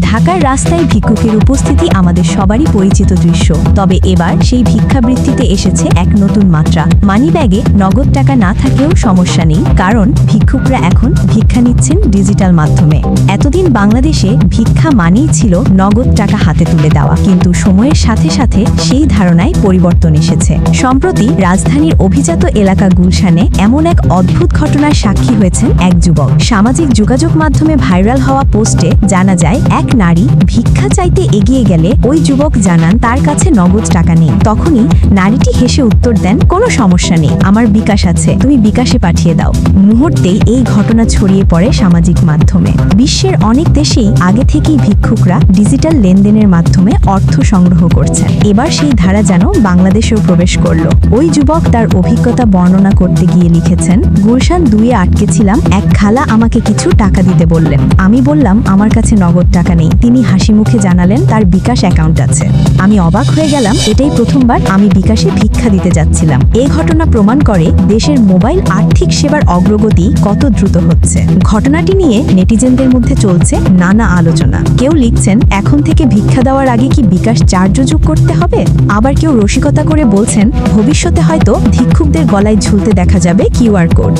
ঢাকার রাস্তায় ভিক্ষুকের উপস্থিতি আমাদের সবারই পরিচিত দৃশ্য। তবে এবার সেই ভিক্ষাবৃত্তিতে এসেছে এক নতুন মাত্রা। মানিব্যাগে নগদ টাকা না থাকলেও সমস্যা নেই, কারণ ভিক্ষুকরা এখন ভিক্ষা নিচ্ছেন ডিজিটাল মাধ্যমে। এতদিন বাংলাদেশে ভিক্ষা মানেই ছিল নগদ টাকা হাতে তুলে দেওয়া, কিন্তু সময়ের সাথে সাথে সেই ধারণায় পরিবর্তন এসেছে। সম্প্রতি রাজধানীর অভিজাত এলাকা গুলশানে এমন এক অদ্ভুত ঘটনার সাক্ষী হয়েছেন এক যুবক। সামাজিক যোগাযোগ মাধ্যমে ভাইরাল হওয়া পোস্টে জানা যায়, এক নারী ভিক্ষা চাইতে এগিয়ে গেলে ওই যুবক জানান তার কাছে নগদ টাকা নেই। তখনই নারীটি হেসে উত্তর দেন, কোনো সমস্যা নেই, আমার বিকাশ আছে, তুমি বিকাশে পাঠিয়ে দাও। মুহূর্তেই এই ঘটনা ছড়িয়ে পড়ে সামাজিক মাধ্যমে। বিশ্বের অনেক দেশেই আগে থেকেই ভিক্ষুকরা ডিজিটাল লেনদেনের মাধ্যমে অর্থ সংগ্রহ করছেন। এবার সেই ধারা যেন বাংলাদেশেও প্রবেশ করল। ওই যুবক তার অভিজ্ঞতা বর্ণনা করতে গিয়ে লিখেছেন, গুলশান 2-এ আটকেছিলাম, এক খালা আমাকে কিছু টাকা দিতে বললেন। আমি বললাম আমার কাছে নগদ টাকা নেই। তিনি হাসি মুখে জানালেন তার বিকাশ অ্যাকাউন্ট আছে। আমি অবাক হয়ে গেলাম, এটাই প্রথমবার আমি বিকাশে ভিক্ষা দিতে যাচ্ছিলাম। এই ঘটনা প্রমাণ করে দেশের মোবাইল আর্থিক সেবার অগ্রগতি কত দ্রুত হচ্ছে। ঘটনাটি নিয়ে নেটিজেনদের মধ্যে চলছে নানা আলোচনা। কেউ লিখছেন, এখন থেকে ভিক্ষা দেওয়ার আগে কি বিকাশ চার্জ যোগ করতে হবে? আবার কেউ রসিকতা করে বলছেন, ভবিষ্যতে হয়তো ভিক্ষুকদের গলায় ঝুলতে দেখা যাবে কিউআর কোড।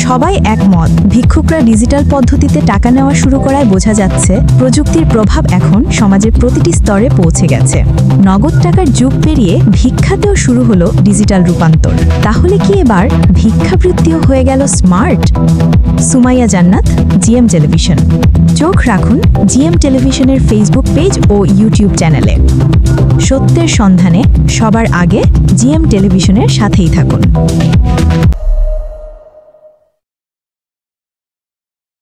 সবাই একমত, ভিক্ষুকরা ডিজিটাল পদ্ধতিতে টাকা নেওয়া শুরু করায় বোঝা যাচ্ছে প্রযুক্তির প্রভাব এখন সমাজের প্রতিটি স্তরে পৌঁছে গেছে। নগদ টাকার যুগ পেরিয়ে ভিক্ষাতেও শুরু হলো ডিজিটাল রূপান্তর। তাহলে কি এবার ভিক্ষাবৃত্তিও হয়ে গেল স্মার্ট? সুমাইয়া জান্নাত, জিএম টেলিভিশন। চোখ রাখুন জিএম টেলিভিশনের ফেসবুক পেজ ও ইউটিউব চ্যানেলে। সত্যের সন্ধানে সবার আগে জিএম টেলিভিশনের সাথেই থাকুন।